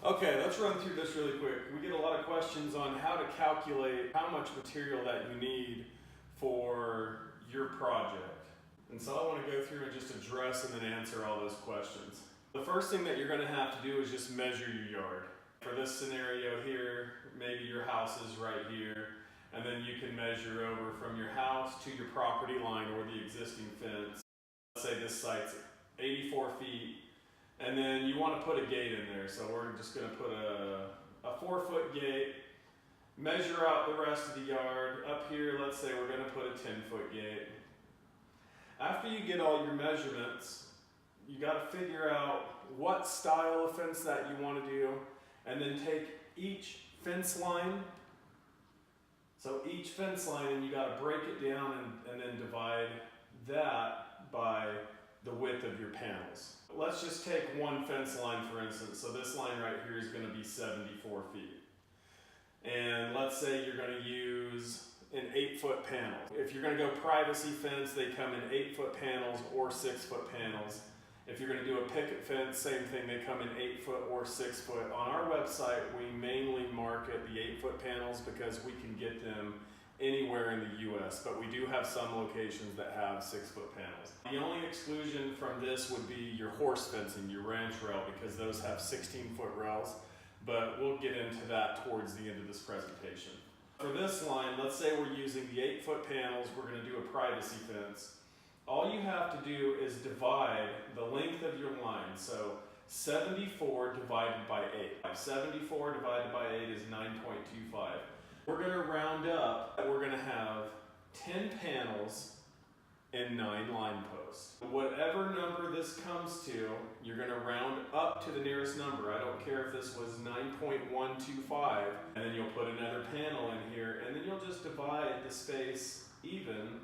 Okay, let's run through this really quick. We get a lot of questions on how to calculate how much material that you need for your project. And so I want to go through and just address and then answer all those questions. The first thing that you're going to have to do is just measure your yard. For this scenario here, maybe your house is right here, and then you can measure over from your house to your property line or the existing fence. Let's say this site's 84 feet. And then you want to put a gate in there, so we're just going to put a 4-foot gate, measure out the rest of the yard. Up here, let's say we're going to put a 10-foot gate. After you get all your measurements, you got to figure out what style of fence that you want to do, and then take each fence line. So each fence line, and you got to break it down and then divide that by the width of your panels. Let's just take one fence line for instance. So this line right here is going to be 74 feet. And let's say you're going to use an 8-foot panel. If you're going to go privacy fence, they come in 8-foot panels or 6-foot panels. If you're going to do a picket fence, same thing, they come in 8-foot or 6-foot. On our website, we mainly market the 8-foot panels because we can get them anywhere in the US, but we do have some locations that have 6-foot panels. The only exclusion from this would be your horse fencing, your ranch rail, because those have 16-foot rails, but we'll get into that towards the end of this presentation. For this line, let's say we're using the 8-foot panels, we're going to do a privacy fence. All you have to do is divide the length of your line, so 74 divided by 8. 74 divided by 8 is 9.25. We're going to round up, we're going to have 10 panels and 9 line posts. Whatever number this comes to, you're going to round up to the nearest number. I don't care if this was 9.125, and then you'll put another panel in here, and then you'll just divide the space even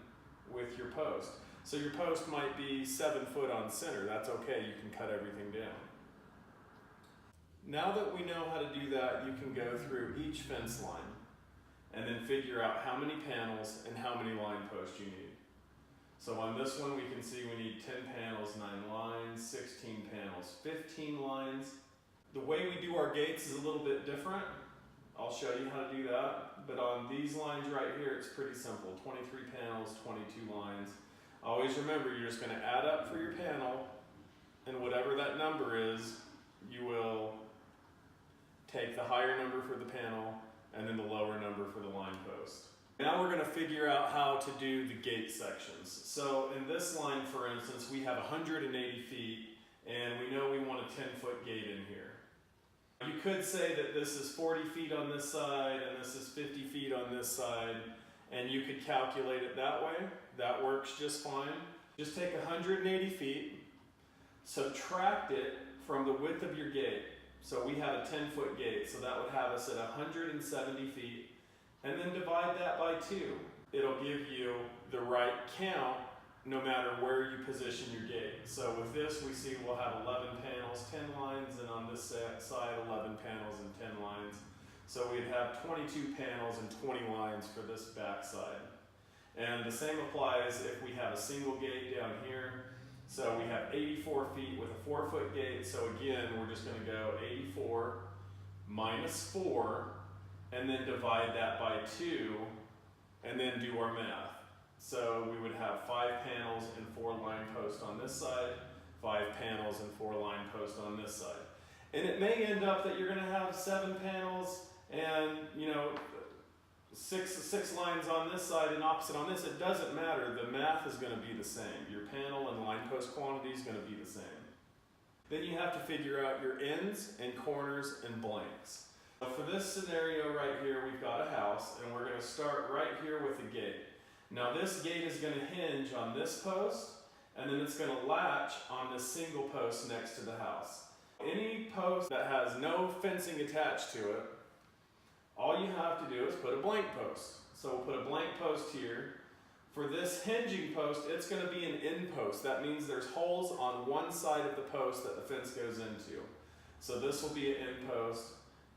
with your post. So your post might be 7 foot on center. That's okay, you can cut everything down. Now that we know how to do that, you can go through each fence line and then figure out how many panels and how many line posts you need. So on this one we can see we need 10 panels, 9 lines, 16 panels, 15 lines. The way we do our gates is a little bit different. I'll show you how to do that. But on these lines right here, it's pretty simple. 23 panels, 22 lines. Always remember, you're just going to add up for your panel, and whatever that number is, you will take the higher number for the panel and then the lower number for the line post. Now we're going to figure out how to do the gate sections. So in this line, for instance, we have 180 feet, and we know we want a 10-foot gate in here. You could say that this is 40 feet on this side and this is 50 feet on this side, and you could calculate it that way. That works just fine. Just take 180 feet, subtract it from the width of your gate. So we have a 10-foot gate, so that would have us at 170 feet, and then divide that by 2. It'll give you the right count no matter where you position your gate. So with this, we see we'll have 11 panels, 10 lines, and on this side, 11 panels and 10 lines. So we'd have 22 panels and 20 lines for this back side. And the same applies if we have a single gate down here. So we have 84 feet with a 4-foot gate. So again, we're just going to go 84 minus 4, and then divide that by 2, and then do our math. So we would have 5 panels and 4 line posts on this side, 5 panels and 4 line posts on this side. And it may end up that you're going to have 7 panels and, you know, six lines on this side and opposite on this. It doesn't matter. The math is going to be the same. Your panel and line post quantity is going to be the same. Then you have to figure out your ends and corners and blanks. So for this scenario right here, we've got a house, and we're going to start right here with the gate. Now this gate is going to hinge on this post, and then it's going to latch on this single post next to the house. Any post that has no fencing attached to it, all you have to do is put a blank post. So we'll put a blank post here. For this hinging post, it's going to be an end post. That means there's holes on one side of the post that the fence goes into. So this will be an end post.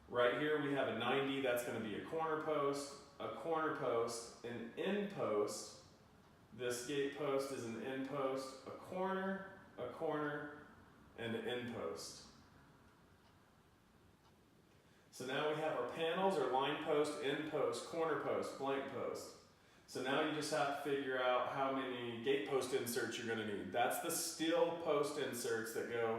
Right here we have a 90, that's going to be a corner post, an end post. This gate post is an end post, a corner, and an end post. So now we have our panels, our line post, end post, corner post, blank post. So now you just have to figure out how many gate post inserts you're going to need. That's the steel post inserts that go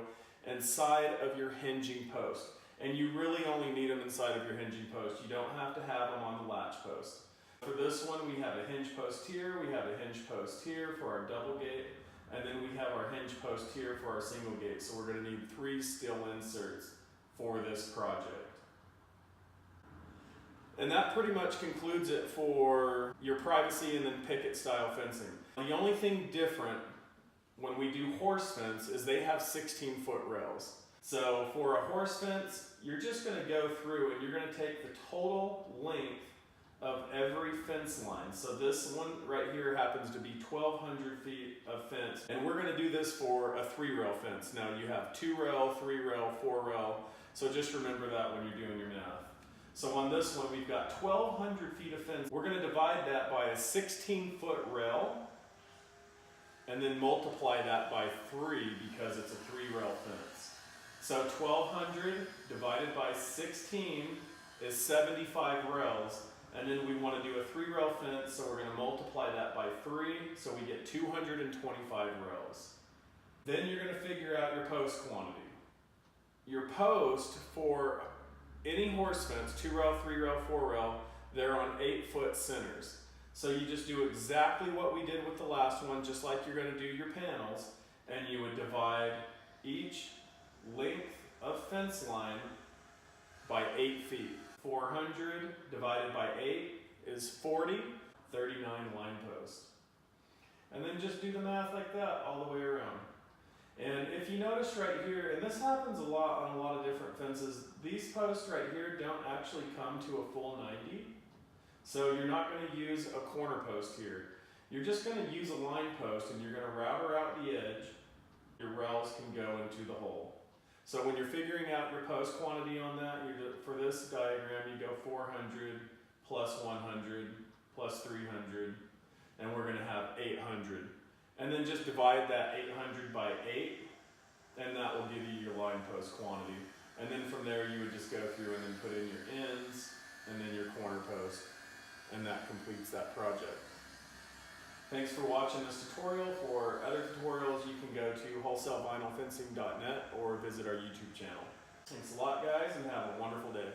inside of your hinging post. And you really only need them inside of your hinging post. You don't have to have them on the latch post. For this one, we have a hinge post here, we have a hinge post here for our double gate, and then we have our hinge post here for our single gate. So we're going to need 3 steel inserts for this project. And that pretty much concludes it for your privacy and then picket style fencing. The only thing different when we do horse fence is they have 16-foot rails. So for a horse fence, you're just going to go through and you're going to take the total length of every fence line. So this one right here happens to be 1,200 feet of fence. And we're going to do this for a 3-rail fence. Now you have 2-rail, 3-rail, 4-rail. So just remember that when you're doing your math. So on this one, we've got 1,200 feet of fence. We're going to divide that by a 16-foot rail and then multiply that by 3 because it's a 3-rail fence. So 1,200 divided by 16 is 75 rails. And then we want to do a 3-rail fence, so we're going to multiply that by 3, so we get 225 rails. Then you're going to figure out your post quantity. Your post for any horse fence, 2-rail, 3-rail, 4-rail, they're on 8-foot centers. So you just do exactly what we did with the last one, just like you're going to do your panels, and you would divide each length of fence line by 8 feet. 400 divided by 8 is 40, 39 line posts. And then just do the math like that all the way around. And if you notice right here, and this happens a lot on a lot of different fences, these posts right here don't actually come to a full 90. So you're not going to use a corner post here. You're just going to use a line post and you're going to router out the edge. Your rails can go into the hole. So when you're figuring out your post quantity on that, for this diagram, you go 400 plus 100 plus 300, and we're going to have 800. And then just divide that 800 by 8, and that will give you your line post quantity. And then from there, you would just go through and then put in your ends, and then your corner post, and that completes that project. Thanks for watching this tutorial. For other tutorials, you can go to wholesalevinylfencing.net or visit our YouTube channel. Thanks a lot, guys, and have a wonderful day.